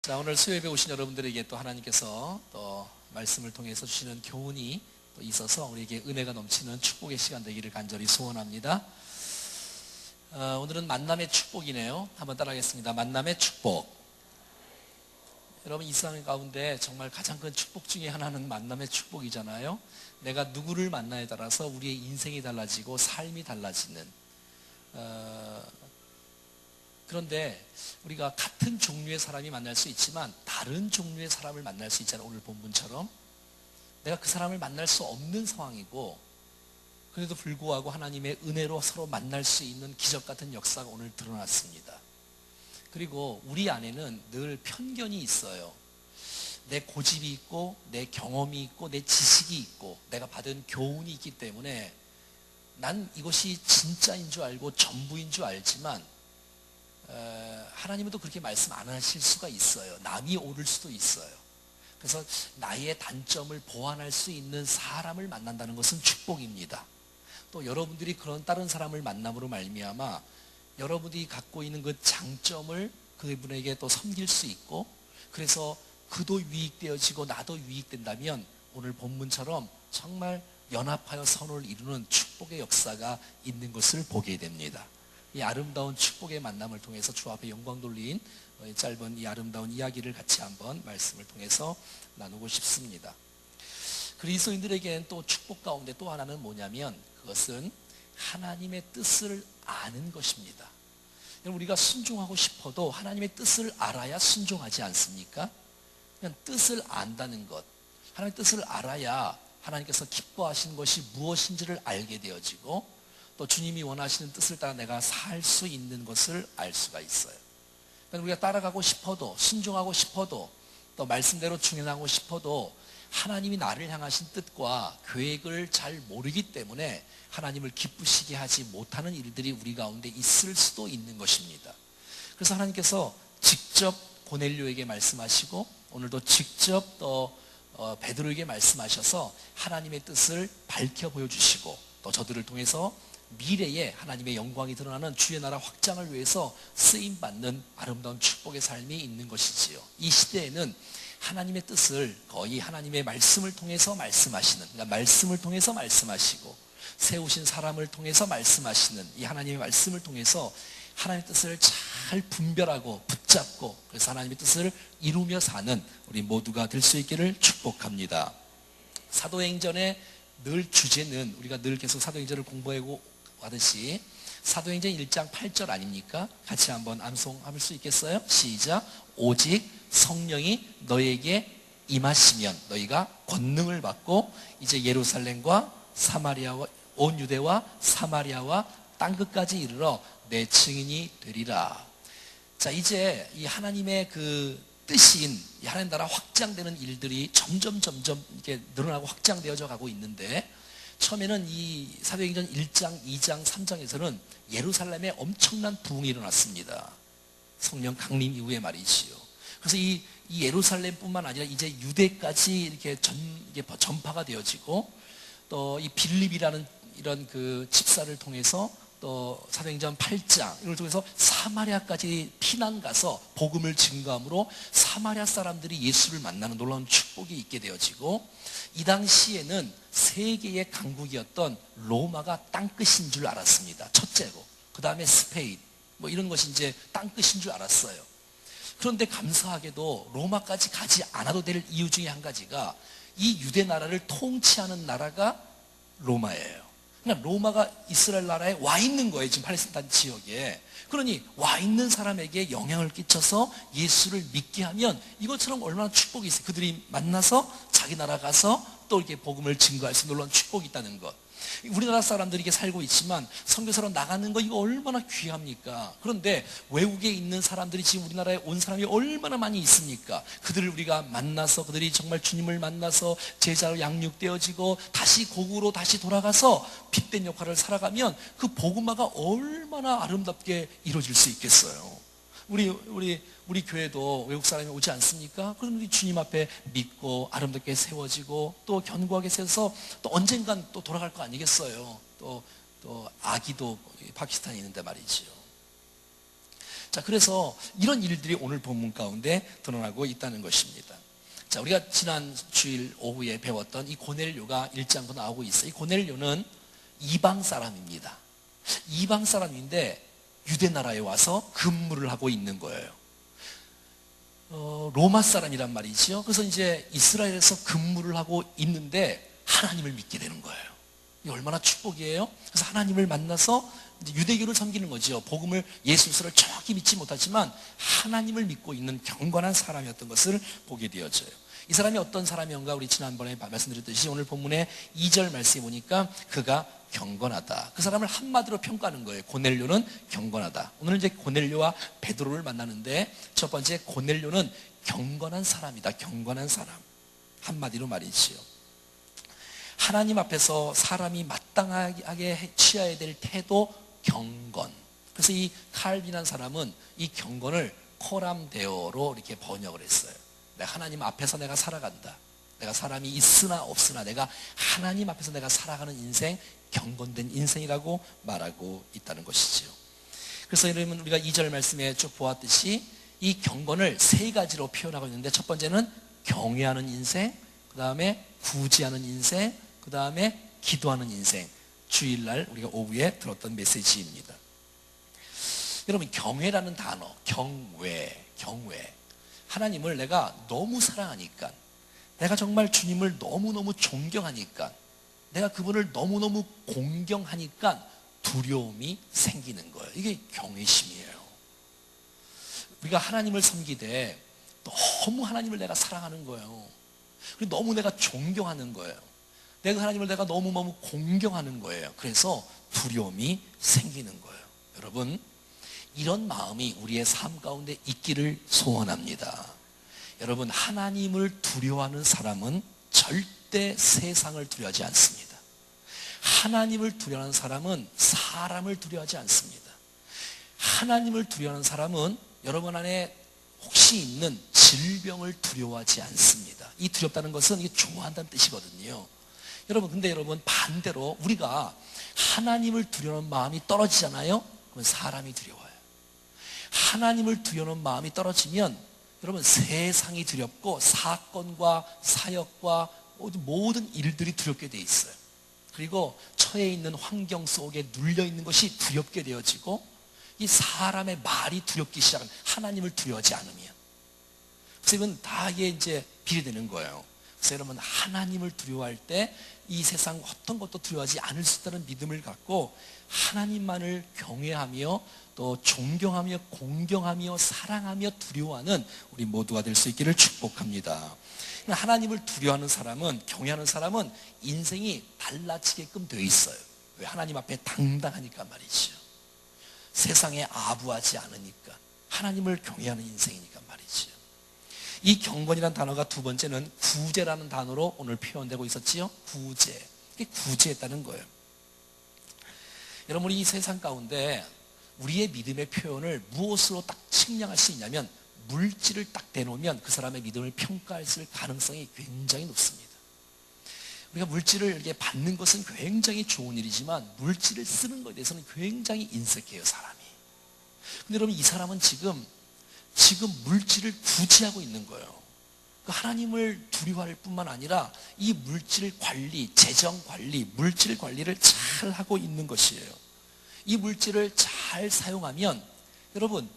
자, 오늘 수요예배 오신 여러분들에게 또 하나님께서 또 말씀을 통해서 주시는 교훈이 또 있어서 우리에게 은혜가 넘치는 축복의 시간 되기를 간절히 소원합니다. 오늘은 만남의 축복이네요. 한번 따라하겠습니다. 만남의 축복. 여러분, 이 세상 가운데 정말 가장 큰 축복 중에 하나는 만남의 축복이잖아요. 내가 누구를 만나에 따라서 우리의 인생이 달라지고 삶이 달라지는 그런데 우리가 같은 종류의 사람이 만날 수 있지만 다른 종류의 사람을 만날 수 있잖아요. 오늘 본문처럼 내가 그 사람을 만날 수 없는 상황이고 그래도 불구하고 하나님의 은혜로 서로 만날 수 있는 기적 같은 역사가 오늘 드러났습니다. 그리고 우리 안에는 늘 편견이 있어요. 내 고집이 있고 내 경험이 있고 내 지식이 있고 내가 받은 교훈이 있기 때문에 난 이것이 진짜인 줄 알고 전부인 줄 알지만 하나님은 또 그렇게 말씀 안 하실 수가 있어요. 남이 옳을 수도 있어요. 그래서 나의 단점을 보완할 수 있는 사람을 만난다는 것은 축복입니다. 또 여러분들이 그런 다른 사람을 만남으로 말미암아 여러분이 갖고 있는 그 장점을 그분에게 또 섬길 수 있고 그래서 그도 유익되어지고 나도 유익된다면 오늘 본문처럼 정말 연합하여 선을 이루는 축복의 역사가 있는 것을 보게 됩니다. 이 아름다운 축복의 만남을 통해서 주 앞에 영광 돌린 짧은 이 아름다운 이야기를 같이 한번 말씀을 통해서 나누고 싶습니다. 그리스도인들에게는 또 축복 가운데 또 하나는 뭐냐면 그것은 하나님의 뜻을 아는 것입니다. 우리가 순종하고 싶어도 하나님의 뜻을 알아야 순종하지 않습니까? 그냥 뜻을 안다는 것, 하나님의 뜻을 알아야 하나님께서 기뻐하시는 것이 무엇인지를 알게 되어지고 또 주님이 원하시는 뜻을 따라 내가 살 수 있는 것을 알 수가 있어요. 그러니까 우리가 따라가고 싶어도 순종하고 싶어도 또 말씀대로 충행하고 싶어도 하나님이 나를 향하신 뜻과 계획을 잘 모르기 때문에 하나님을 기쁘시게 하지 못하는 일들이 우리 가운데 있을 수도 있는 것입니다. 그래서 하나님께서 직접 고넬료에게 말씀하시고 오늘도 직접 또 베드로에게 말씀하셔서 하나님의 뜻을 밝혀 보여주시고 또 저들을 통해서 미래에 하나님의 영광이 드러나는 주의 나라 확장을 위해서 쓰임받는 아름다운 축복의 삶이 있는 것이지요. 이 시대에는 하나님의 뜻을 거의 하나님의 말씀을 통해서 말씀하시는, 그러니까 말씀을 통해서 말씀하시고 세우신 사람을 통해서 말씀하시는 이 하나님의 말씀을 통해서 하나님의 뜻을 잘 분별하고 붙잡고 그래서 하나님의 뜻을 이루며 사는 우리 모두가 될 수 있기를 축복합니다. 사도행전의 늘 주제는 우리가 늘 계속 사도행전을 공부하고 하듯이 사도행전 1장 8절 아닙니까? 같이 한번 암송할 수 있겠어요? 시작. 오직 성령이 너에게 임하시면 너희가 권능을 받고 이제 예루살렘과 사마리아와 온 유대와 사마리아와 땅끝까지 이르러 내 증인이 되리라. 자, 이제 이 하나님의 그 뜻인 이 하나님 나라 확장되는 일들이 점점 이렇게 늘어나고 확장되어져 가고 있는데 처음에는 이 사도행전 1장, 2장, 3장에서는 예루살렘에 엄청난 부흥이 일어났습니다. 성령 강림 이후에 말이지요. 그래서 이 예루살렘뿐만 아니라 이제 유대까지 이렇게 전파가 되어지고 또 이 빌립이라는 이런 그 집사를 통해서 또 사도행전 8장 이걸 통해서 사마리아까지 피난 가서 복음을 증거함으로 사마리아 사람들이 예수를 만나는 놀라운 축복이 있게 되어지고 이 당시에는 세계의 강국이었던 로마가 땅끝인 줄 알았습니다. 첫째로. 그 다음에 스페인 뭐 이런 것이 이제 땅끝인 줄 알았어요. 그런데 감사하게도 로마까지 가지 않아도 될 이유 중에 한 가지가 이 유대 나라를 통치하는 나라가 로마예요. 그러니까 로마가 이스라엘 나라에 와 있는 거예요. 지금 팔레스타인 지역에. 그러니 와 있는 사람에게 영향을 끼쳐서 예수를 믿게 하면 이것처럼 얼마나 축복이 있어요. 그들이 만나서 자기 나라 가서 또 이렇게 복음을 증거할 수 있는 놀라운 축복이 있다는 것. 우리나라 사람들이 이렇게 살고 있지만 선교사로 나가는 거 이거 얼마나 귀합니까? 그런데 외국에 있는 사람들이 지금 우리나라에 온 사람이 얼마나 많이 있습니까? 그들을 우리가 만나서 그들이 정말 주님을 만나서 제자로 양육되어지고 다시 고국으로 다시 돌아가서 빛된 역할을 살아가면 그 복음화가 얼마나 아름답게 이루어질 수 있겠어요. 우리 교회도 외국 사람이 오지 않습니까? 그럼 우리 주님 앞에 믿고 아름답게 세워지고 또 견고하게 세워서 또 언젠간 또 돌아갈 거 아니겠어요? 또 아기도 파키스탄에 있는데 말이지요. 자, 그래서 이런 일들이 오늘 본문 가운데 드러나고 있다는 것입니다. 자, 우리가 지난 주일 오후에 배웠던 이 고넬료가 1장부터 나오고 있어요. 이 고넬료는 이방 사람입니다. 이방 사람인데 유대 나라에 와서 근무를 하고 있는 거예요. 로마 사람이란 말이죠. 그래서 이제 이스라엘에서 근무를 하고 있는데 하나님을 믿게 되는 거예요. 이 얼마나 축복이에요. 그래서 하나님을 만나서 이제 유대교를 섬기는 거죠. 복음을, 예수 그리스도를 정확히 믿지 못하지만 하나님을 믿고 있는 경건한 사람이었던 것을 보게 되어져요. 이 사람이 어떤 사람이었는가, 우리 지난번에 말씀드렸듯이 오늘 본문의 2절 말씀에 보니까 그가 경건하다. 그 사람을 한마디로 평가하는 거예요. 고넬료는 경건하다. 오늘 이제 고넬료와 베드로를 만나는데 첫 번째, 고넬료는 경건한 사람이다. 경건한 사람. 한마디로 말이지요. 하나님 앞에서 사람이 마땅하게 취해야 될 태도, 경건. 그래서 이 칼빈한 사람은 이 경건을 코람데오로 이렇게 번역을 했어요. 내가 하나님 앞에서 내가 살아간다. 내가 사람이 있으나 없으나 내가 하나님 앞에서 내가 살아가는 인생, 경건된 인생이라고 말하고 있다는 것이지요. 그래서 여러분, 우리가 2절 말씀에 쭉 보았듯이 이 경건을 세 가지로 표현하고 있는데, 첫 번째는 경외하는 인생, 그 다음에 구제하는 인생, 그 다음에 기도하는 인생. 주일날 우리가 오후에 들었던 메시지입니다. 여러분, 경외라는 단어, 경외. 하나님을 내가 너무 사랑하니까, 내가 정말 주님을 너무너무 존경하니까, 내가 그분을 너무너무 공경하니까 두려움이 생기는 거예요. 이게 경외심이에요. 우리가 하나님을 섬기되 너무 하나님을 내가 사랑하는 거예요. 그리고 너무 내가 존경하는 거예요. 내가 하나님을 내가 너무너무 공경하는 거예요. 그래서 두려움이 생기는 거예요. 여러분, 이런 마음이 우리의 삶 가운데 있기를 소원합니다. 여러분, 하나님을 두려워하는 사람은 절대 세상을 두려워하지 않습니다. 하나님을 두려워하는 사람은 사람을 두려워하지 않습니다. 하나님을 두려워하는 사람은 여러분 안에 혹시 있는 질병을 두려워하지 않습니다. 이 두렵다는 것은 이게 좋아한다는 뜻이거든요. 여러분, 근데 여러분, 반대로 우리가 하나님을 두려워하는 마음이 떨어지잖아요. 그러면 사람이 두려워요. 하나님을 두려워하는 마음이 떨어지면 여러분, 세상이 두렵고 사건과 사역과 모든 일들이 두렵게 돼 있어요. 그리고 처해 있는 환경 속에 눌려 있는 것이 두렵게 되어지고, 이 사람의 말이 두렵기 시작한, 하나님을 두려워하지 않으면. 그래서 이건 다 이게 이제 비례되는 거예요. 그래서 여러분, 하나님을 두려워할 때 이 세상 어떤 것도 두려워하지 않을 수 있다는 믿음을 갖고 하나님만을 경외하며 또 존경하며 공경하며 사랑하며 두려워하는 우리 모두가 될 수 있기를 축복합니다. 하나님을 두려워하는 사람은, 경외하는 사람은 인생이 달라지게끔 되어 있어요. 왜? 하나님 앞에 당당하니까 말이죠. 세상에 아부하지 않으니까, 하나님을 경외하는 인생이니까 말이죠. 이 경건이라는 단어가 두 번째는 구제라는 단어로 오늘 표현되고 있었지요. 구제. 이게 구제했다는 거예요. 여러분, 이 세상 가운데 우리의 믿음의 표현을 무엇으로 딱 측량할 수 있냐면, 물질을 딱 대놓으면 그 사람의 믿음을 평가할 가능성이 굉장히 높습니다. 우리가 물질을 이렇게 받는 것은 굉장히 좋은 일이지만 물질을 쓰는 것에 대해서는 굉장히 인색해요, 사람이. 근데 여러분, 이 사람은 지금 물질을 구제하고 있는 거예요. 하나님을 두려워할 뿐만 아니라 이 물질 관리, 재정 관리, 물질 관리를 잘 하고 있는 것이에요. 이 물질을 잘 사용하면 여러분,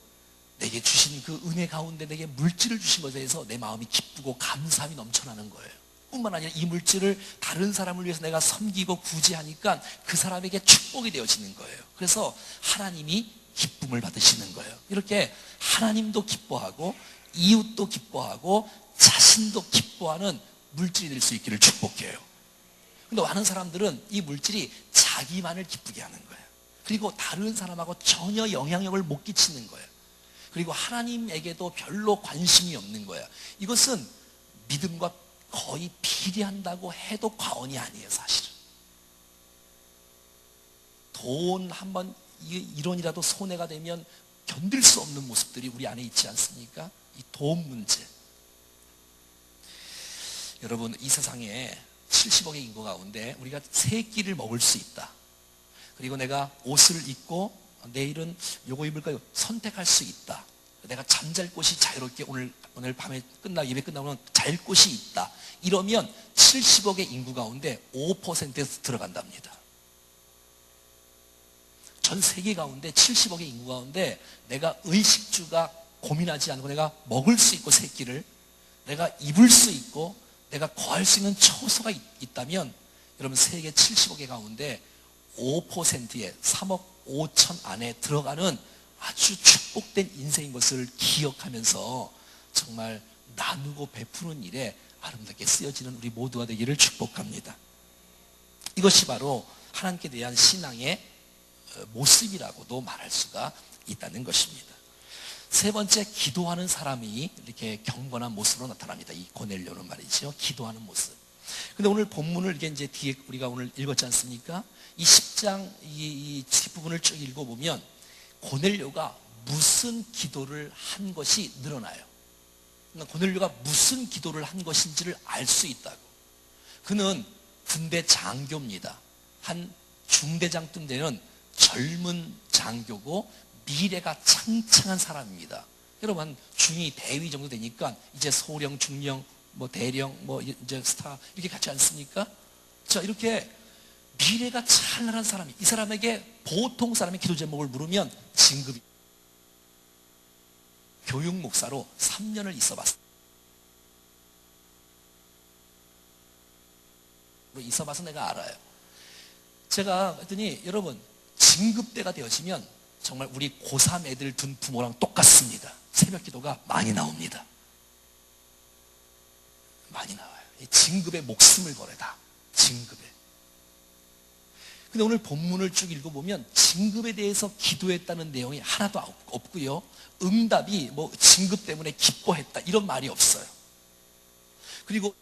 내게 주신 그 은혜 가운데 내게 물질을 주신 것에 대해서 내 마음이 기쁘고 감사함이 넘쳐나는 거예요. 뿐만 아니라 이 물질을 다른 사람을 위해서 내가 섬기고 구제하니까 그 사람에게 축복이 되어지는 거예요. 그래서 하나님이 기쁨을 받으시는 거예요. 이렇게 하나님도 기뻐하고 이웃도 기뻐하고 자신도 기뻐하는 물질이 될 수 있기를 축복해요. 근데 많은 사람들은 이 물질이 자기만을 기쁘게 하는 거예요. 그리고 다른 사람하고 전혀 영향력을 못 끼치는 거예요. 그리고 하나님에게도 별로 관심이 없는 거예요. 이것은 믿음과 거의 비례한다고 해도 과언이 아니에요, 사실은. 돈 한번 1원이라도 손해가 되면 견딜 수 없는 모습들이 우리 안에 있지 않습니까? 이 돈 문제. 여러분, 이 세상에 70억의 인구 가운데 우리가 세 끼를 먹을 수 있다. 그리고 내가 옷을 입고 내일은 요거 입을까요? 선택할 수 있다. 내가 잠잘 곳이 자유롭게 오늘 밤에 예배 끝나면 잘 곳이 있다. 이러면 70억의 인구 가운데 5%에서 들어간답니다. 전 세계 가운데 70억의 인구 가운데 내가 의식주가 고민하지 않고 내가 먹을 수 있고 새끼를 내가 입을 수 있고 내가 거할 수 있는 처소가 있다면 여러분 세계 70억의 가운데 5%의 3억 5천 안에 들어가는 아주 축복된 인생인 것을 기억하면서 정말 나누고 베푸는 일에 아름답게 쓰여지는 우리 모두가 되기를 축복합니다. 이것이 바로 하나님께 대한 신앙의 모습이라고도 말할 수가 있다는 것입니다. 세 번째, 기도하는 사람이 이렇게 경건한 모습으로 나타납니다. 이 고넬료는 말이죠. 기도하는 모습. 근데 오늘 본문을 이렇게 이제 뒤에 우리가 오늘 읽었지 않습니까? 이 10장 이 뒷부분을 쭉 읽어보면 고넬료가 무슨 기도를 한 것이 늘어나요. 그러니까 고넬료가 무슨 기도를 한 것인지를 알 수 있다고. 그는 군대 장교입니다. 한 중대장쯤 되는 젊은 장교고 미래가 창창한 사람입니다. 여러분 중위 대위 정도 되니까 이제 소령, 중령, 뭐 대령, 뭐 이제 스타 이렇게 같지 않습니까? 자, 이렇게 미래가 찬란한 사람이, 이 사람에게 보통 사람의 기도 제목을 물으면 진급이. 교육 목사로 3년을 있어봤어요. 있어봐서 내가 알아요. 제가 했더니 여러분 진급대가 되어지면 정말 우리 고3 애들 둔 부모랑 똑같습니다. 새벽 기도가 많이 나옵니다. 많이 나와요. 진급에 목숨을 걸어다. 진급에. 근데 오늘 본문을 쭉 읽어보면 진급에 대해서 기도했다는 내용이 하나도 없고요. 응답이 뭐 진급 때문에 기뻐했다 이런 말이 없어요. 그리고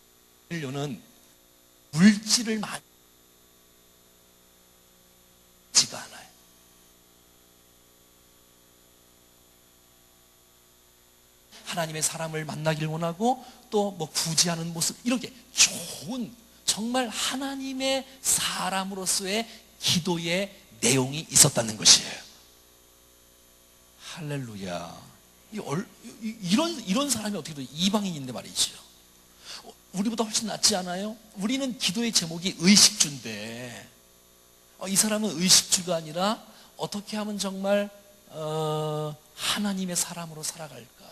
는 물질을 많이 지가 않아요. 하나님의 사람을 만나길 원하고 또 뭐 구제하는 모습 이렇게 좋은 정말 하나님의 사람으로서의 기도의 내용이 있었다는 것이에요. 할렐루야. 이런 사람이 어떻게 돼? 이방인인데 말이죠. 우리보다 훨씬 낫지 않아요? 우리는 기도의 제목이 의식주인데 이 사람은 의식주가 아니라 어떻게 하면 정말 하나님의 사람으로 살아갈까?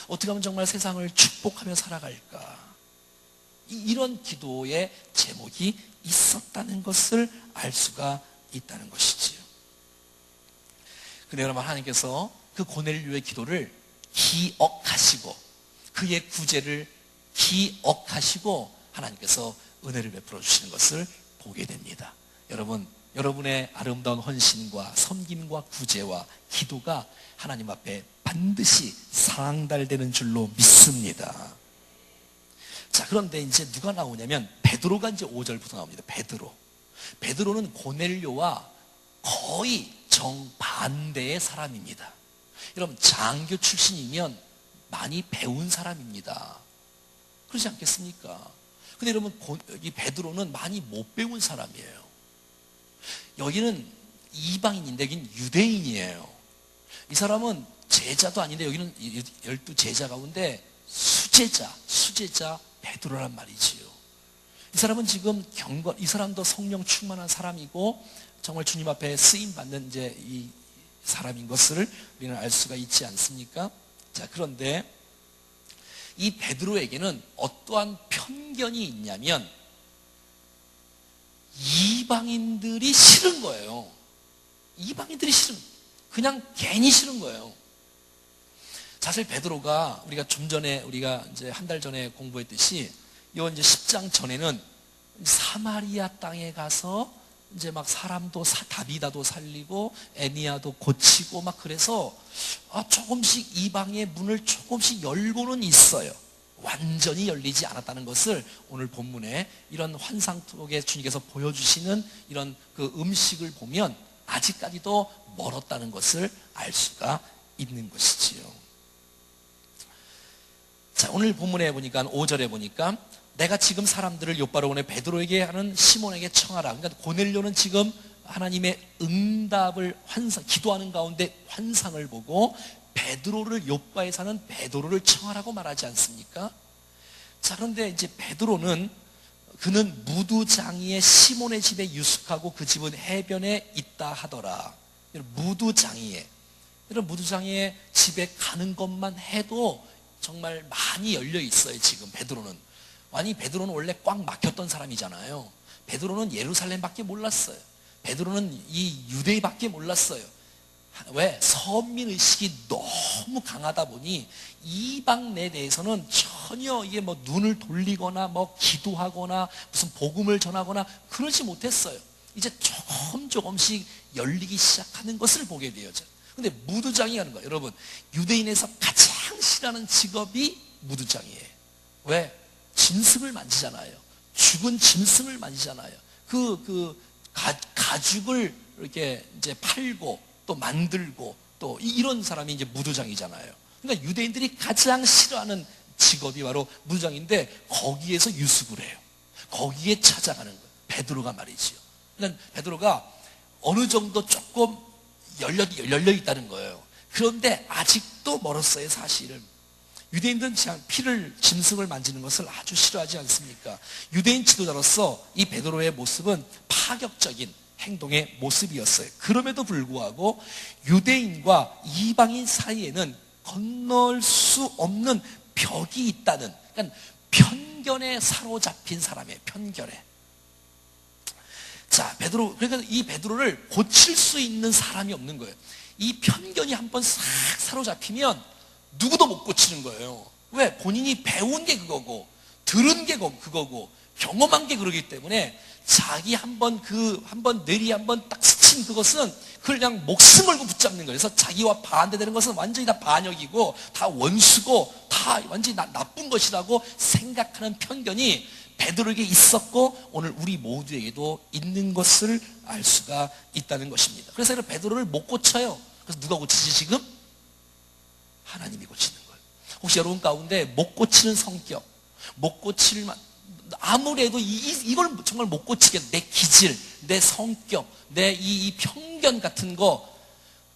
어떻게 하면 정말 세상을 축복하며 살아갈까? 이런 기도의 제목이 있었다는 것을 알 수가 있다는 것이지요. 근데 여러분 하나님께서 그 고넬료의 기도를 기억하시고 그의 구제를 기억하시고 하나님께서 은혜를 베풀어 주시는 것을 보게 됩니다. 여러분, 여러분의 아름다운 헌신과 섬김과 구제와 기도가 하나님 앞에 반드시 상달되는 줄로 믿습니다. 자, 그런데 이제 누가 나오냐면 베드로가 이제 5절부터 나옵니다. 베드로는 고넬료와 거의 정반대의 사람입니다. 여러분 장교 출신이면 많이 배운 사람입니다. 그렇지 않겠습니까? 근데 여러분 이 베드로는 많이 못 배운 사람이에요. 여기는 이방인인데 여기는 유대인이에요. 이 사람은 제자도 아닌데 여기는 12제자 가운데 수제자 베드로란 말이지요. 이 사람은 지금 이 사람도 성령 충만한 사람이고 정말 주님 앞에 쓰임 받는 이제 이 사람인 것을 우리는 알 수가 있지 않습니까? 자, 그런데 이 베드로에게는 어떠한 편견이 있냐면 이방인들이 싫은 거예요. 이방인들이 그냥 괜히 싫은 거예요. 사실 베드로가 우리가 좀 전에 우리가 이제 한 달 전에 공부했듯이 요 이제 10장 전에는 사마리아 땅에 가서 이제 막 사람도 다비다도 살리고 에니야도 고치고 막 그래서 조금씩 이방의 문을 조금씩 열고는 있어요. 완전히 열리지 않았다는 것을 오늘 본문에 이런 환상 속에 주님께서 보여주시는 이런 그 음식을 보면 아직까지도 멀었다는 것을 알 수가 있는 것이지요. 자, 오늘 본문에 보니까 5절에 보니까 내가 지금 사람들을 욥바로 보내 베드로에게 하는 시몬에게 청하라. 그러니까 고넬료는 지금 하나님의 응답을 기도하는 가운데 환상을 보고 베드로를 욥바에 사는 베드로를 청하라고 말하지 않습니까? 자, 그런데 이제 베드로는 그는 무두장이의 시몬의 집에 유숙하고 그 집은 해변에 있다 하더라. 무두장이의 집에 가는 것만 해도 정말 많이 열려 있어요. 지금 베드로는 원래 꽉 막혔던 사람이잖아요. 베드로는 예루살렘밖에 몰랐어요. 베드로는 이 유대밖에 몰랐어요. 왜? 선민의식이 너무 강하다 보니 이방에 대해서는 전혀 이게 뭐 눈을 돌리거나 뭐 기도하거나 무슨 복음을 전하거나 그러지 못했어요. 이제 조금씩 열리기 시작하는 것을 보게 되어져. 근데 무두장이 하는 거예요. 여러분, 유대인에서 가장 싫어하는 직업이 무두장이에요. 왜? 짐승을 만지잖아요. 죽은 짐승을 만지잖아요. 가죽을 이렇게 이제 팔고 또 만들고 또 이런 사람이 이제 무두장이잖아요. 그러니까 유대인들이 가장 싫어하는 직업이 바로 무두장인데 거기에서 유숙을 해요. 거기에 찾아가는 거예요. 베드로가 말이지요. 그러니까 베드로가 어느 정도 조금 열려 있다는 거예요. 그런데 아직도 멀었어요, 사실은. 유대인들은 짐승을 만지는 것을 아주 싫어하지 않습니까? 유대인 지도자로서 이 베드로의 모습은 파격적인 행동의 모습이었어요. 그럼에도 불구하고 유대인과 이방인 사이에는 건널 수 없는 벽이 있다는, 그러니까 편견에 사로잡힌 사람이에요. 편견에. 자, 그러니까 이 베드로를 고칠 수 있는 사람이 없는 거예요. 이 편견이 한번 싹 사로잡히면 누구도 못 고치는 거예요. 왜? 본인이 배운 게 그거고, 들은 게 그거고, 경험한 게 그러기 때문에 자기 한번 뇌리 한번 딱 스친 그것은 그걸 그냥 목숨 걸고 붙잡는 거예요. 그래서 자기와 반대되는 것은 완전히 다 반역이고, 다 원수고, 다 완전히 나쁜 것이라고 생각하는 편견이 베드로에게 있었고 오늘 우리 모두에게도 있는 것을 알 수가 있다는 것입니다. 그래서 베드로를 못 고쳐요. 그래서 누가 고치지 지금? 하나님이 고치는 거예요. 혹시 여러분 가운데 못 고치는 성격, 못 고칠 아무래도 이걸 정말 못 고치겠다. 내 기질, 내 성격, 내 이 편견 같은 거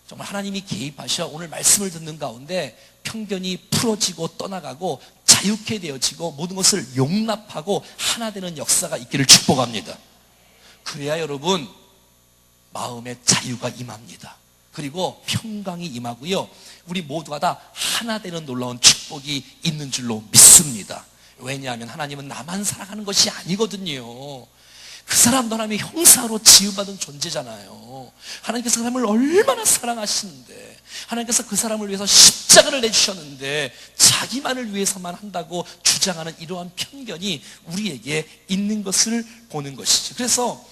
정말 하나님이 개입하셔 오늘 말씀을 듣는 가운데 편견이 풀어지고 떠나가고 자유케 되어지고 모든 것을 용납하고 하나 되는 역사가 있기를 축복합니다. 그래야 여러분 마음의 자유가 임합니다. 그리고 평강이 임하고요. 우리 모두가 다 하나 되는 놀라운 축복이 있는 줄로 믿습니다. 왜냐하면 하나님은 나만 사랑하는 것이 아니거든요. 그 사람도 하나님의 형상으로 지음받은 존재잖아요. 하나님께서 그 사람을 얼마나 사랑하시는데, 하나님께서 그 사람을 위해서 십자가를 내주셨는데 자기만을 위해서만 한다고 주장하는 이러한 편견이 우리에게 있는 것을 보는 것이죠. 그래서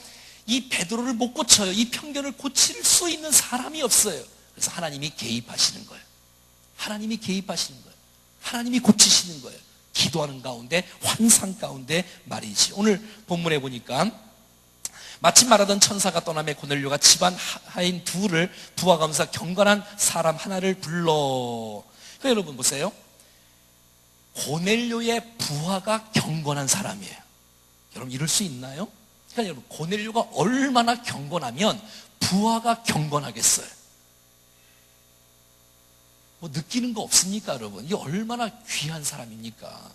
이 베드로를 못 고쳐요. 이 편견을 고칠 수 있는 사람이 없어요. 그래서 하나님이 개입하시는 거예요. 하나님이 개입하시는 거예요. 하나님이 고치시는 거예요. 기도하는 가운데, 환상 가운데 말이지. 오늘 본문에 보니까 마침 말하던 천사가 떠남에 고넬료가 집안 하인 둘을 부하가면서 경건한 사람 하나를 불러. 그러니까 여러분 보세요. 고넬료의 부하가 경건한 사람이에요. 여러분 이럴 수 있나요? 그러니까 여러분 고넬료가 얼마나 경건하면 부하가 경건하겠어요? 뭐 느끼는 거 없습니까, 여러분? 이게 얼마나 귀한 사람입니까?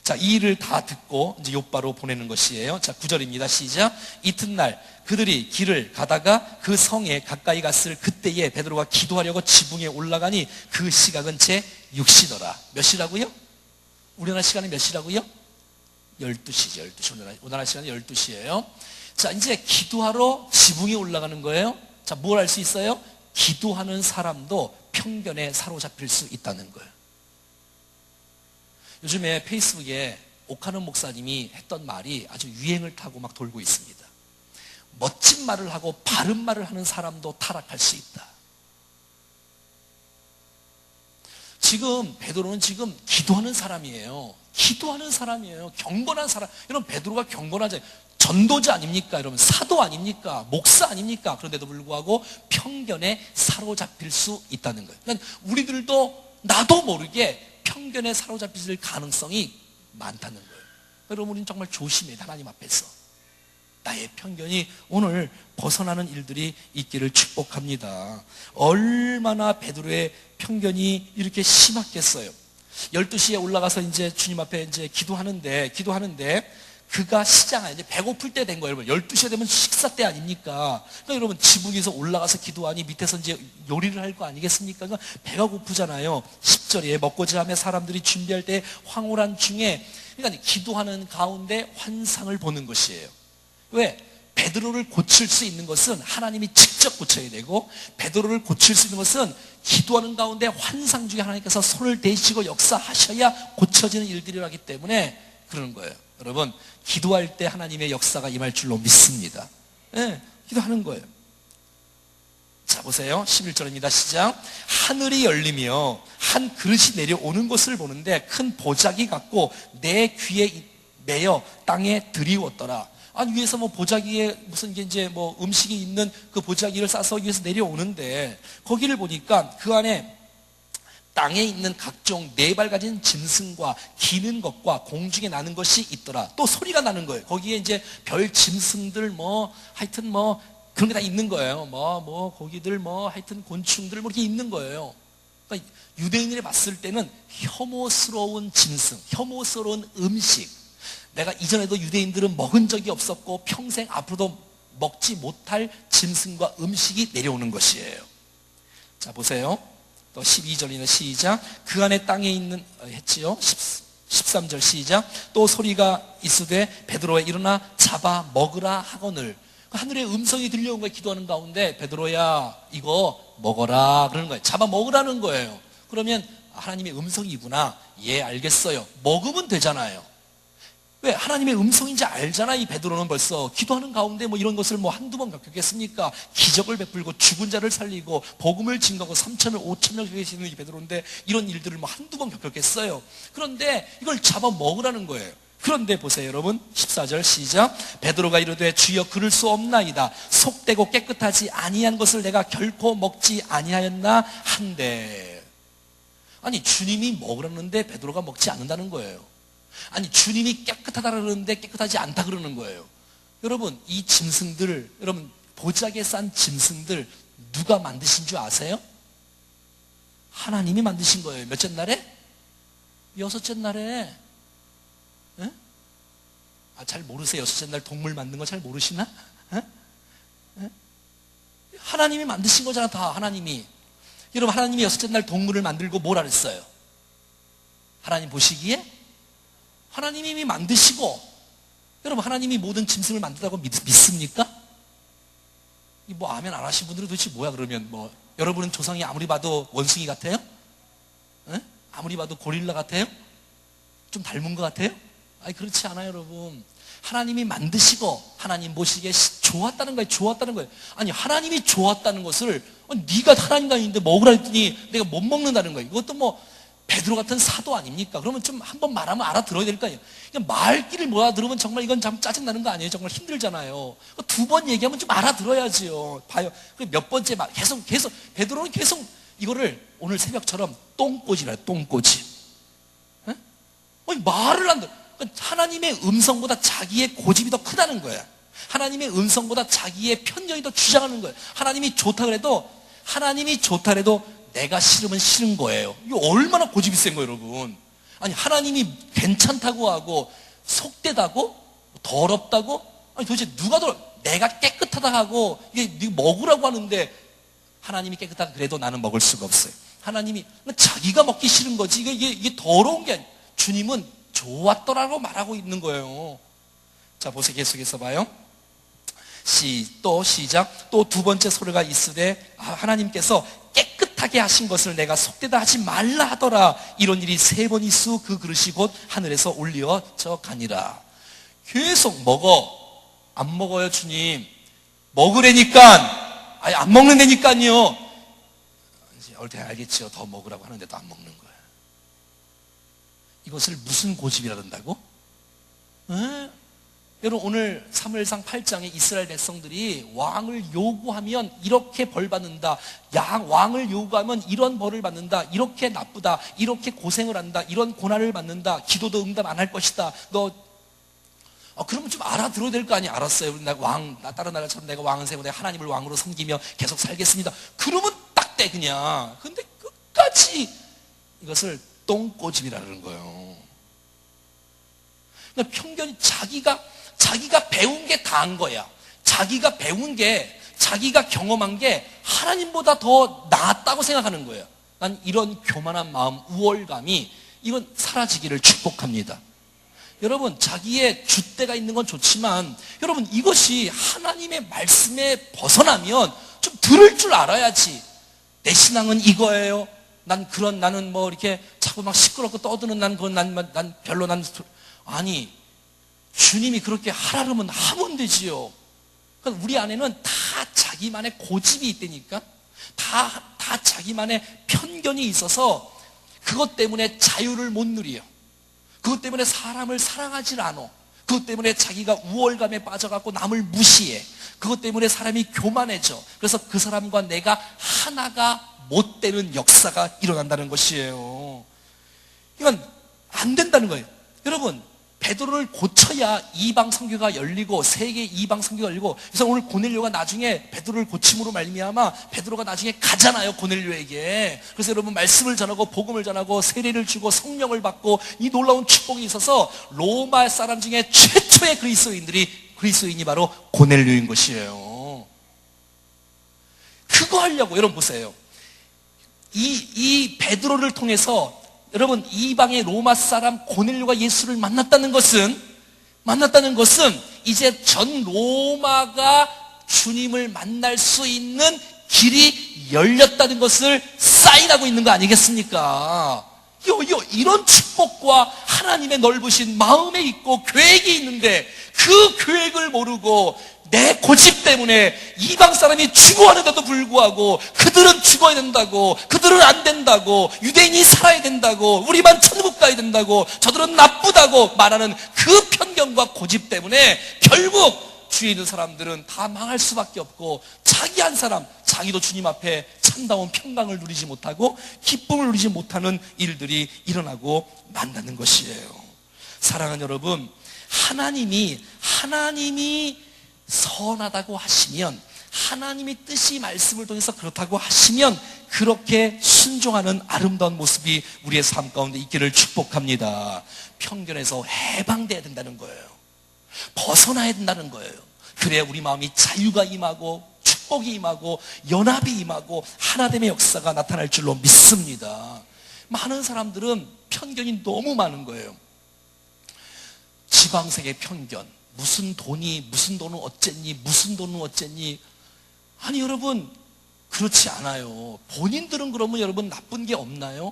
자, 이 일을 다 듣고 이제 욥바로 보내는 것이에요. 자, 9절입니다. 시작. 이튿날 그들이 길을 가다가 그 성에 가까이 갔을 그때에 베드로가 기도하려고 지붕에 올라가니 그 시각은 제 6시더라. 몇 시라고요? 우리나라 시간은 몇 시라고요? 12시죠. 12시. 우리나라 시간은 12시예요. 자, 이제 기도하러 지붕에 올라가는 거예요. 자, 뭘 알 수 있어요? 기도하는 사람도 편견에 사로잡힐 수 있다는 거예요. 요즘에 페이스북에 오카는 목사님이 했던 말이 아주 유행을 타고 막 돌고 있습니다. 멋진 말을 하고 바른 말을 하는 사람도 타락할 수 있다. 지금 베드로는 지금 기도하는 사람이에요. 기도하는 사람이에요. 경건한 사람. 여러분 베드로가 경건하지, 전도자 아닙니까? 여러분 사도 아닙니까? 목사 아닙니까? 그런데도 불구하고 편견에 사로잡힐 수 있다는 거예요. 그러니까 우리들도 나도 모르게 편견에 사로잡힐 가능성이 많다는 거예요. 여러분 우리는 정말 조심해야 돼. 하나님 앞에서 나의 편견이 오늘 벗어나는 일들이 있기를 축복합니다. 얼마나 베드로의 편견이 이렇게 심했겠어요. 12시에 올라가서 이제 주님 앞에 이제 기도하는데 그가 시장에 이제 배고플 때 된 거예요. 여러분 12시가 되면 식사 때 아닙니까? 그러니까 여러분 지붕에서 올라가서 기도하니 밑에서 이제 요리를 할 거 아니겠습니까? 그러니까 배가 고프잖아요. 10절에 먹고자 하며 사람들이 준비할 때 황홀한 중에, 그러니까 기도하는 가운데 환상을 보는 것이에요. 왜? 베드로를 고칠 수 있는 것은 하나님이 직접 고쳐야 되고, 베드로를 고칠 수 있는 것은 기도하는 가운데 환상 중에 하나님께서 손을 대시고 역사하셔야 고쳐지는 일들이라기 때문에 그러는 거예요. 여러분, 기도할 때 하나님의 역사가 임할 줄로 믿습니다. 네, 기도하는 거예요. 자, 보세요. 11절입니다. 시작. 하늘이 열리며 한 그릇이 내려오는 것을 보는데 큰 보자기 같고 내 귀에 매여 땅에 들이웠더라. 아니, 위에서 뭐 보자기에 무슨 이제 뭐 음식이 있는 그 보자기를 싸서 위에서 내려오는데, 거기를 보니까 그 안에 땅에 있는 각종 네 발 가진 짐승과 기는 것과 공중에 나는 것이 있더라. 또 소리가 나는 거예요. 거기에 이제 별 짐승들 하여튼 그런 게 다 있는 거예요. 고기들 하여튼 곤충들 이렇게 있는 거예요. 그러니까 유대인들이 봤을 때는 혐오스러운 짐승, 혐오스러운 음식. 내가 이전에도 유대인들은 먹은 적이 없었고 평생 앞으로도 먹지 못할 짐승과 음식이 내려오는 것이에요. 자, 보세요. 또 12절이나 시작. 그 안에 땅에 있는 했지요. 13절 시작. 또 소리가 있으되 베드로야 일어나 잡아 먹으라 하거늘. 하늘의 음성이 들려온 거예요. 기도하는 가운데 베드로야 이거 먹어라 그러는 거예요. 잡아 먹으라는 거예요. 그러면 하나님의 음성이구나. 예, 알겠어요. 먹으면 되잖아요. 왜? 하나님의 음성인지 알잖아. 이 베드로는 벌써 기도하는 가운데 이런 것을 한두 번 겪겠습니까? 기적을 베풀고 죽은 자를 살리고 복음을 증거하고 3천을 5천을 계시는 이 베드로인데 이런 일들을 한두 번 겪겠어요. 그런데 이걸 잡아 먹으라는 거예요. 그런데 보세요, 여러분. 14절 시작. 베드로가 이르되 주여 그럴 수 없나이다. 속되고 깨끗하지 아니한 것을 내가 결코 먹지 아니하였나 한데. 아니, 주님이 먹으라는데 베드로가 먹지 않는다는 거예요. 아니, 주님이 깨끗하다 그러는데 깨끗하지 않다 그러는 거예요. 여러분, 이 짐승들, 여러분 보자기에 싼 짐승들 누가 만드신 줄 아세요? 하나님이 만드신 거예요. 몇째 날에? 6째 날에. 에? 잘 모르세요. 6째 날 동물 만든 거 잘 모르시나? 에? 에? 하나님이 만드신 거잖아, 다. 하나님이. 여러분, 하나님이 6째 날 동물을 만들고 뭐라 그랬어요? 하나님 보시기에 하나님이 이미 만드시고, 여러분 하나님이 모든 짐승을 만든다고 믿습니까? 아멘 안 하신 분들은 도대체 뭐야 그러면 여러분은 조상이 아무리 봐도 원숭이 같아요? 에? 아무리 봐도 고릴라 같아요? 좀 닮은 것 같아요? 아니, 그렇지 않아요, 여러분. 하나님이 만드시고 하나님 보시기에 좋았다는 거예요. 좋았다는 거예요. 아니, 하나님이 좋았다는 것을 네가 하나님도 아닌데 먹으라 했더니 내가 못 먹는다는 거예요. 이것도 베드로 같은 사도 아닙니까? 그러면 좀 한번 말하면 알아들어야 될 거 아니에요. 그냥 말귀를 못 들으면 정말 이건 참 짜증나는 거 아니에요? 정말 힘들잖아요. 2번 얘기하면 좀 알아들어야지요. 봐요. 몇 번째 계속 베드로는 계속 이거를 오늘 새벽처럼 똥꼬지라 똥꼬지. 에? 말을 안 들어. 하나님의 음성보다 자기의 고집이 더 크다는 거야. 하나님의 음성보다 자기의 편견이 더 주장하는 거예요. 하나님이 좋다 그래도 내가 싫으면 싫은 거예요. 이거 얼마나 고집이 센 거예요, 여러분. 아니, 하나님이 괜찮다고 하고 속되다고 더럽다고? 아니, 도대체 누가 내가 깨끗하다 하고 이게 먹으라고 하는데 하나님이 깨끗하다 그래도 나는 먹을 수가 없어요. 하나님이 자기가 먹기 싫은 거지. 이게 더러운 게 아니에요. 주님은 좋았더라고 말하고 있는 거예요. 자, 보세요. 계속해서 봐요. 또 시작. 또 두 번째 소리가 있으되 하나님께서 깨끗하게 하신 것을 내가 속되다 하지 말라 하더라. 이런 일이 3번 있수 그 그릇이 곧 하늘에서 올려져 가니라. 계속 먹어. 안 먹어요, 주님. 먹으라니까. 아니, 안 먹는다니까요. 이제 얼핏 알겠죠. 더 먹으라고 하는데도 안 먹는 거예요. 이것을 무슨 고집이라 그런다고? 여러분, 오늘 사무엘상 8장에 이스라엘 백성들이 왕을 요구하면 이렇게 벌 받는다. 왕을 요구하면 이런 벌을 받는다. 이렇게 나쁘다. 이렇게 고생을 한다. 이런 고난을 받는다. 기도도 응답 안 할 것이다. 그러면 좀 알아들어야 될 거 아니야. 알았어요. 나 다른 나라처럼 내가 왕을 세우고 내가 하나님을 왕으로 섬기며 계속 살겠습니다. 그러면 딱 돼, 그냥. 근데 끝까지 이것을 똥꼬집이라는 거예요. 그러니까 편견이 자기가 배운 게 다한 거야. 자기가 배운 게, 자기가 경험한 게 하나님보다 더 나았다고 생각하는 거예요. 난 이런 교만한 마음, 우월감이 이건 사라지기를 축복합니다. 여러분, 자기의 줏대가 있는 건 좋지만 여러분, 이것이 하나님의 말씀에 벗어나면 좀 들을 줄 알아야지. 내 신앙은 이거예요. 나는 뭐 이렇게 자꾸 막 시끄럽고 떠드는 난 별로 아니, 주님이 그렇게 하라면 하면 되지요. 그러니까 우리 안에는 다 자기만의 고집이 있다니까. 다 자기만의 편견이 있어서 그것 때문에 자유를 못 누려요. 그것 때문에 사람을 사랑하질 않아. 그것 때문에 자기가 우월감에 빠져갖고 남을 무시해. 그것 때문에 사람이 교만해져. 그래서 그 사람과 내가 하나가 못 되는 역사가 일어난다는 것이에요. 이건 안 된다는 거예요. 여러분, 베드로를 고쳐야 이방 선교가 열리고 세계 이방 선교가 열리고, 그래서 오늘 고넬료가 나중에 베드로를 고침으로 말미암아 베드로가 나중에 가잖아요, 고넬료에게. 그래서 여러분, 말씀을 전하고 복음을 전하고 세례를 주고 성령을 받고 이 놀라운 축복이 있어서 로마 사람 중에 최초의 그리스도인이 바로 고넬료인 것이에요. 그거 하려고. 여러분 보세요. 이 베드로를 통해서 여러분, 이방의 로마 사람 고넬료가 예수를 만났다는 것은 이제 전 로마가 주님을 만날 수 있는 길이 열렸다는 것을 사인하고 있는 거 아니겠습니까? 이런 축복과 하나님의 넓으신 마음에 있고 계획이 있는데 그 계획을 모르고 내 고집 때문에 이방 사람이 죽어하는데도 불구하고 그들은 죽어야 된다고, 그들은 안 된다고, 유대인이 살아야 된다고, 우리만 천국 가야 된다고, 저들은 나쁘다고 말하는 그 편견과 고집 때문에 결국 주위에 있는 사람들은 다 망할 수밖에 없고, 자기 한 사람, 자기도 주님 앞에 참다운 평강을 누리지 못하고 기쁨을 누리지 못하는 일들이 일어나고 만다는 것이에요. 사랑하는 여러분, 하나님이 선하다고 하시면, 하나님의 뜻이 말씀을 통해서 그렇다고 하시면 그렇게 순종하는 아름다운 모습이 우리의 삶 가운데 있기를 축복합니다. 편견에서 해방돼야 된다는 거예요. 벗어나야 된다는 거예요. 그래야 우리 마음이 자유가 임하고 축복이 임하고 연합이 임하고 하나됨의 역사가 나타날 줄로 믿습니다. 많은 사람들은 편견이 너무 많은 거예요. 지방색의 편견, 무슨 돈은 어쨌니. 아니 여러분, 그렇지 않아요. 본인들은 그러면 여러분 나쁜 게 없나요?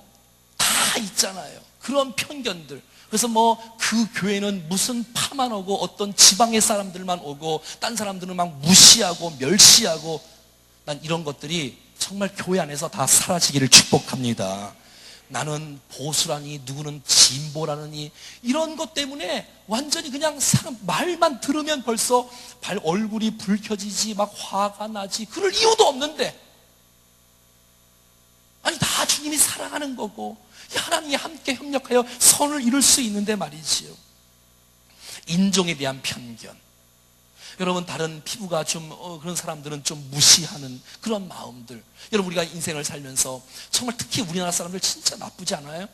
다 있잖아요. 그런 편견들. 그래서 그 교회는 무슨 파만 오고 어떤 지방의 사람들만 오고 딴 사람들은 막 무시하고 멸시하고, 난 이런 것들이 정말 교회 안에서 다 사라지기를 축복합니다. 나는 보수라니, 누구는 진보라느니, 이런 것 때문에 완전히 그냥 말만 들으면 벌써 얼굴이 붉혀지지, 막 화가 나지. 그럴 이유도 없는데, 아니 다 주님이 사랑하는 거고 하나님이 함께 협력하여 선을 이룰 수 있는데 말이지요. 인종에 대한 편견. 여러분, 다른 피부가 좀 그런 사람들은 좀 무시하는 그런 마음들. 여러분, 우리가 인생을 살면서 정말 특히 우리나라 사람들 진짜 나쁘지 않아요?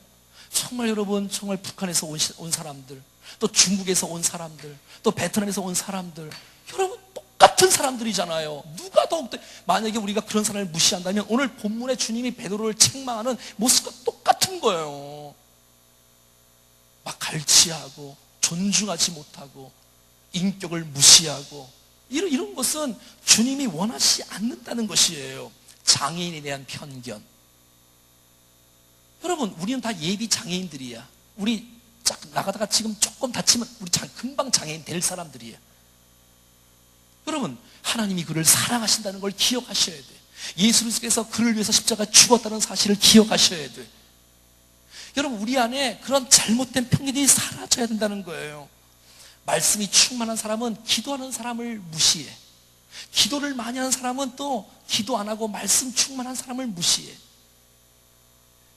정말 여러분, 정말 북한에서 온 사람들, 또 중국에서 온 사람들, 또 베트남에서 온 사람들, 여러분 똑같은 사람들이잖아요. 누가 더욱더, 만약에 우리가 그런 사람을 무시한다면 오늘 본문에 주님이 베드로를 책망하는 모습과 똑같은 거예요. 막 갈취하고 존중하지 못하고 인격을 무시하고, 이런 것은 주님이 원하지 않는다는 것이에요. 장애인에 대한 편견. 여러분, 우리는 다 예비 장애인들이야. 우리 나가다가 지금 조금 다치면 우리 금방 장애인 될 사람들이에요. 여러분, 하나님이 그를 사랑하신다는 걸 기억하셔야 돼. 예수 그리스도께서 그를 위해서 십자가 죽었다는 사실을 기억하셔야 돼. 여러분, 우리 안에 그런 잘못된 편견이 사라져야 된다는 거예요. 말씀이 충만한 사람은 기도하는 사람을 무시해. 기도를 많이 하는 사람은 또 기도 안 하고 말씀 충만한 사람을 무시해.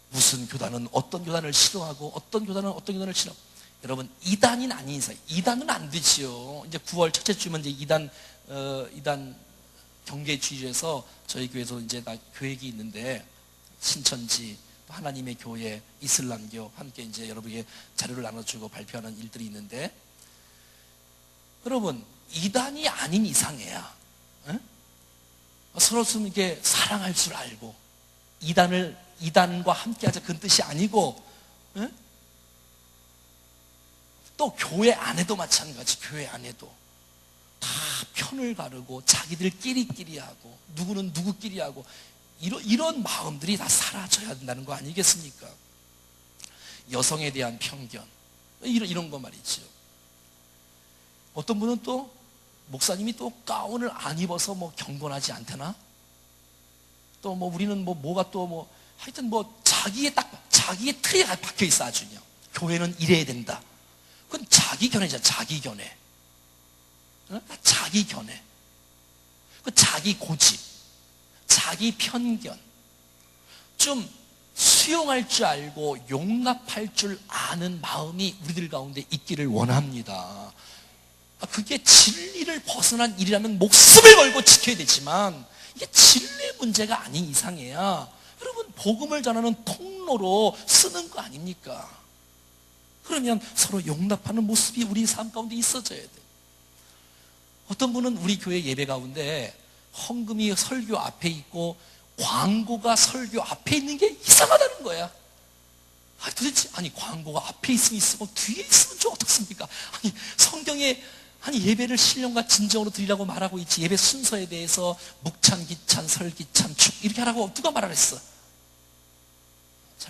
무슨 교단은 어떤 교단을 싫어하고 어떤 교단은 어떤 교단을 싫어하고, 여러분, 이단인 아닌 이상, 이단은 안 되지요. 이제 9월 첫째 주면 이제 이단 경계주의에서 저희 교회에서 이제 교획이 있는데, 신천지, 하나님의 교회, 이슬람교 함께 이제 여러분에게 자료를 나눠주고 발표하는 일들이 있는데, 여러분, 이단이 아닌 이상해야 서로 이렇게 사랑할 줄 알고, 이단과 함께하자 그런 뜻이 아니고, 또 교회 안에도 마찬가지. 교회 안에도 다 편을 가르고 자기들끼리 하고 누구는 누구끼리 하고 이런 마음들이 다 사라져야 된다는 거 아니겠습니까? 여성에 대한 편견 이런 거 말이죠. 어떤 분은 또 목사님이 또 가운을 안 입어서 뭐 경건하지 않다나? 또 뭐 우리는 뭐가 또 뭐 하여튼 뭐 자기의 틀에 박혀 있어 아주 그냥. 교회는 이래야 된다. 그건 자기 견해잖아. 자기 견해. 자기 견해. 그 자기 고집, 자기 편견. 좀 수용할 줄 알고 용납할 줄 아는 마음이 우리들 가운데 있기를 원합니다. 그게 진리를 벗어난 일이라면 목숨을 걸고 지켜야 되지만 이게 진리의 문제가 아닌 이상해야 여러분 복음을 전하는 통로로 쓰는 거 아닙니까? 그러면 서로 용납하는 모습이 우리 삶 가운데 있어져야 돼. 어떤 분은 우리 교회 예배 가운데 헌금이 설교 앞에 있고 광고가 설교 앞에 있는 게 이상하다는 거야. 도대체 광고가 앞에 있으면 있고 뒤에 있으면 좀 어떻습니까? 성경에 예배를 신령과 진정으로 드리라고 말하고 있지. 예배 순서에 대해서 묵찬, 기찬, 설기찬, 축 이렇게 하라고 누가 말하랬어?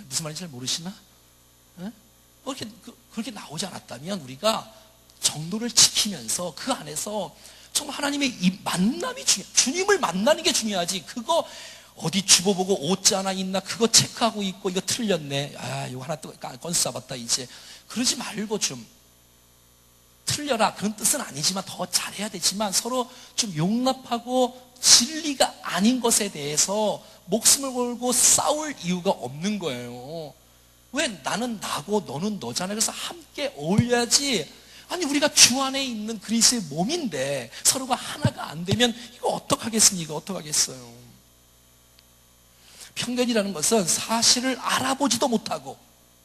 무슨 말인지 잘 모르시나? 그렇게 나오지 않았다면 우리가 정도를 지키면서 그 안에서 정말 하나님의 이 만남이 주님을 만나는 게 중요하지. 그거 어디 주보 보고 옷자 하나 있나 그거 체크하고 있고 이거 틀렸네. 이거 하나 또 건수 잡았다 이제. 그러지 말고 좀 틀려라 그런 뜻은 아니지만 더 잘해야 되지만 서로 좀 용납하고 진리가 아닌 것에 대해서 목숨을 걸고 싸울 이유가 없는 거예요. 왜 나는 나고 너는 너잖아. 그래서 함께 어울려야지. 우리가 주 안에 있는 그리스도의 몸인데 서로가 하나가 안 되면 이거 어떡하겠습니까? 이거 어떡하겠어요? 편견이라는 것은 사실을 알아보지도 못하고,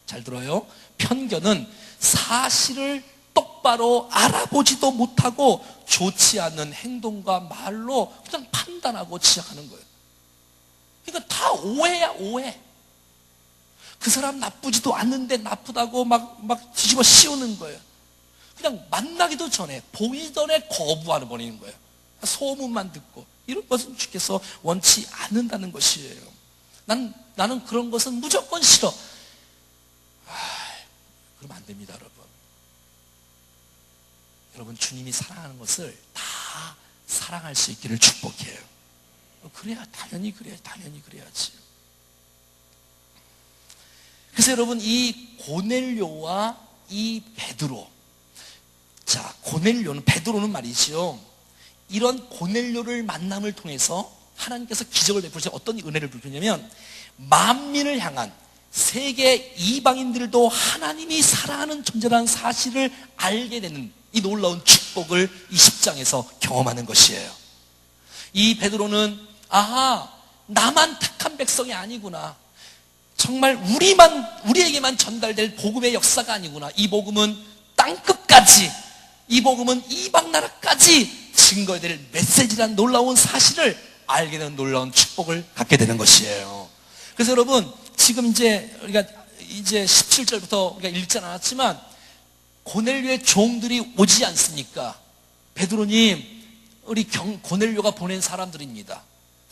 잘 들어요. 편견은 사실을 똑바로 알아보지도 못하고 좋지 않은 행동과 말로 그냥 판단하고 지적하는 거예요. 그러니까 다 오해야, 오해. 그 사람 나쁘지도 않는데 나쁘다고 막 뒤집어 씌우는 거예요. 그냥 만나기도 전에, 보기 전에 거부하는 버리는 거예요. 소문만 듣고. 이런 것은 주께서 원치 않는다는 것이에요. 나는 그런 것은 무조건 싫어. 그러면 안 됩니다, 여러분. 여러분, 주님이 사랑하는 것을 다 사랑할 수 있기를 축복해요. 그래야, 당연히 그래야지. 그래서 여러분, 이 고넬료와 이 베드로. 자, 베드로는 말이죠. 이런 고넬료를 만남을 통해서 하나님께서 기적을 베푸셔서 어떤 은혜를 베푸냐면 만민을 향한 세계 이방인들도 하나님이 사랑하는 존재라는 사실을 알게 되는 이 놀라운 축복을 이 10장에서 경험하는 것이에요. 이 베드로는 나만 택한 백성이 아니구나. 정말 우리에게만 전달될 복음의 역사가 아니구나. 이 복음은 땅끝까지, 이 복음은 이방 나라까지 증거해야 될 메시지라는 놀라운 사실을 알게 되는 놀라운 축복을 갖게 되는 것이에요. 그래서 여러분, 지금 우리가 17절부터 우리가 읽지 않았지만 고넬료의 종들이 오지 않습니까? 베드로님, 우리 고넬료가 보낸 사람들입니다.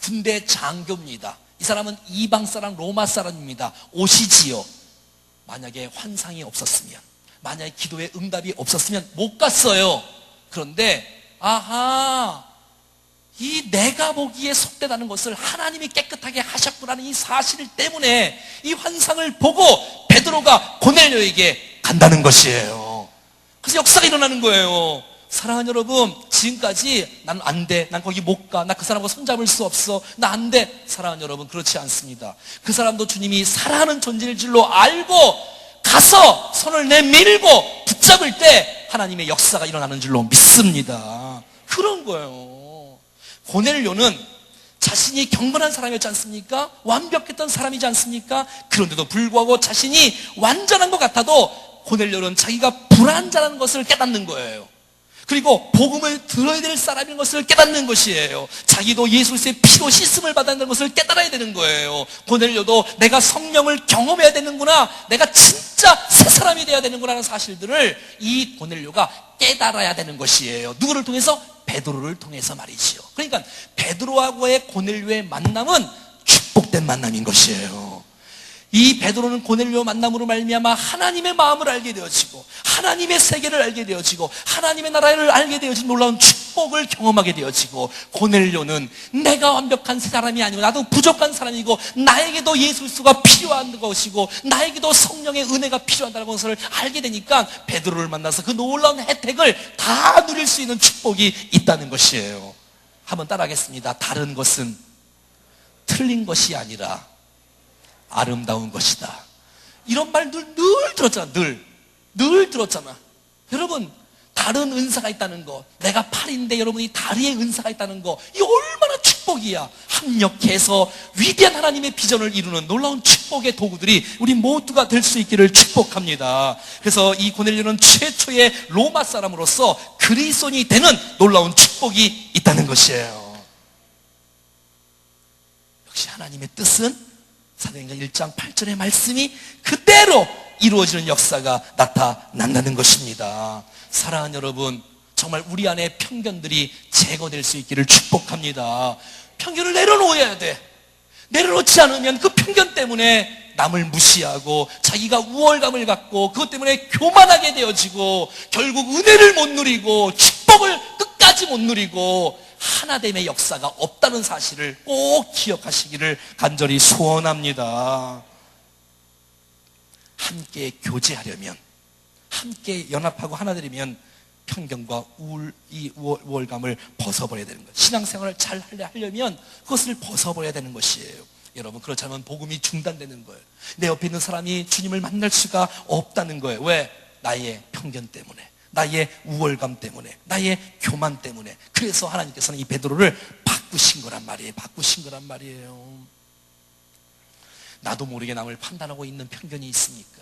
군대 장교입니다. 이 사람은 이방 사람, 로마 사람입니다. 오시지요. 만약에 환상이 없었으면, 만약에 기도의 응답이 없었으면 못 갔어요. 그런데 이 내가 보기에 속되다는 것을 하나님이 깨끗하게 하셨구나는 이 사실 때문에 이 환상을 보고 베드로가 고넬료에게 간다는 것이에요. 그래서 역사가 일어나는 거예요. 사랑하는 여러분, 지금까지 난 안 돼, 난 거기 못 가, 나 그 사람과 손잡을 수 없어, 나 안 돼. 사랑하는 여러분, 그렇지 않습니다. 그 사람도 주님이 사랑하는 존재일 줄로 알고 가서 손을 내밀고 붙잡을 때 하나님의 역사가 일어나는 줄로 믿습니다. 그런 거예요. 고넬료는 자신이 경건한 사람이었지 않습니까? 완벽했던 사람이지 않습니까? 그런데도 불구하고 자신이 완전한 것 같아도 고넬료는 자기가 불완전한 것을 깨닫는 거예요. 그리고 복음을 들어야 될 사람인 것을 깨닫는 것이에요. 자기도 예수 그리스도의 피로 씻음을 받아야 되는 것을 깨달아야 되는 거예요. 고넬료도 내가 성령을 경험해야 되는구나, 내가 진짜 새 사람이 되어야 되는구나 하는 사실들을 이 고넬료가 깨달아야 되는 것이에요. 누구를 통해서? 베드로를 통해서 말이지요. 그러니까 베드로하고의 고넬료의 만남은 축복된 만남인 것이에요. 이 베드로는 고넬료 만남으로 말미암아 하나님의 마음을 알게 되어지고 하나님의 세계를 알게 되어지고 하나님의 나라를 알게 되어진 놀라운 축복을 경험하게 되어지고, 고넬료는 내가 완벽한 사람이 아니고 나도 부족한 사람이고 나에게도 예수 그리스도가 필요한 것이고 나에게도 성령의 은혜가 필요하다는 것을 알게 되니까 베드로를 만나서 그 놀라운 혜택을 다 누릴 수 있는 축복이 있다는 것이에요. 한번 따라하겠습니다. 다른 것은 틀린 것이 아니라 아름다운 것이다. 이런 말들 늘 들었잖아. 늘 들었잖아. 여러분, 다른 은사가 있다는 거, 내가 팔인데 여러분이 다리에 은사가 있다는 거, 이 얼마나 축복이야. 합력해서 위대한 하나님의 비전을 이루는 놀라운 축복의 도구들이 우리 모두가 될 수 있기를 축복합니다. 그래서 이 고넬료는 최초의 로마 사람으로서 그리스도인이 되는 놀라운 축복이 있다는 것이에요. 역시 하나님의 뜻은 사도행전 1장 8절의 말씀이 그대로 이루어지는 역사가 나타난다는 것입니다. 사랑하는 여러분, 정말 우리 안에 편견들이 제거될 수 있기를 축복합니다. 편견을 내려놓아야 돼. 내려놓지 않으면 그 편견 때문에 남을 무시하고 자기가 우월감을 갖고 그것 때문에 교만하게 되어지고 결국 은혜를 못 누리고 축복을 끝까지 못 누리고 하나됨의 역사가 없다는 사실을 꼭 기억하시기를 간절히 소원합니다. 함께 교제하려면, 함께 연합하고 하나 되려면 편견과 이 우월감을 벗어버려야 되는 거예요. 신앙생활을 잘 하려면 그것을 벗어버려야 되는 것이에요. 여러분, 그렇지 않으면 복음이 중단되는 거예요. 내 옆에 있는 사람이 주님을 만날 수가 없다는 거예요. 왜? 나의 편견 때문에, 나의 우월감 때문에, 나의 교만 때문에. 그래서 하나님께서는 이 베드로를 바꾸신 거란 말이에요. 나도 모르게 남을 판단하고 있는 편견이 있습니까?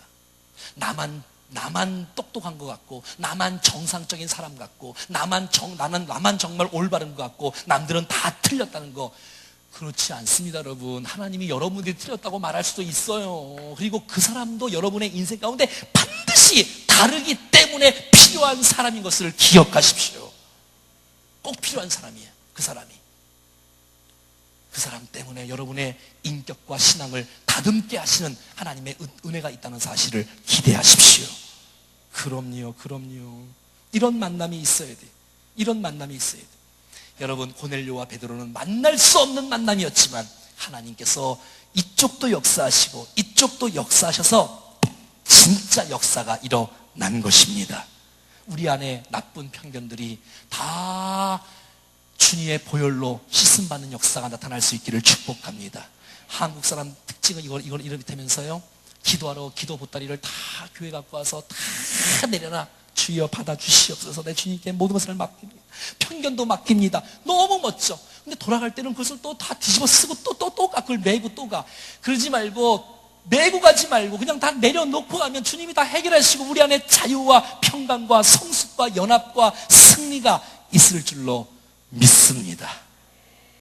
나만 똑똑한 것 같고, 나만 정상적인 사람 같고, 나만 정말 올바른 것 같고, 남들은 다 틀렸다는 거. 그렇지 않습니다, 여러분. 하나님이 여러분들이 틀렸다고 말할 수도 있어요. 그리고 그 사람도 여러분의 인생 가운데 반드시 다르기 때문에 필요한 사람인 것을 기억하십시오. 꼭 필요한 사람이에요. 그 사람 때문에 여러분의 인격과 신앙을 다듬게 하시는 하나님의 은혜가 있다는 사실을 기대하십시오. 그럼요. 이런 만남이 있어야 돼. 여러분, 고넬료와 베드로는 만날 수 없는 만남이었지만 하나님께서 이쪽도 역사하시고 이쪽도 역사하셔서 진짜 역사가 일어난 것입니다. 우리 안에 나쁜 편견들이 다 주님의 보혈로 씻음받는 역사가 나타날 수 있기를 축복합니다. 한국 사람 특징은 이걸 이렇다면서요. 기도하러 기도 보따리를 다 교회 갖고 와서 다 내려놔. 주여 받아주시옵소서. 내 주님께 모든 것을 맡깁니다. 편견도 맡깁니다. 너무 멋져. 근데 돌아갈 때는 그것을 또 다 뒤집어 쓰고 또 가. 그걸 메고 또 가. 그러지 말고, 메고 가지 말고 그냥 다 내려놓고 가면 주님이 다 해결하시고 우리 안에 자유와 평강과 성숙과 연합과 승리가 있을 줄로 믿습니다.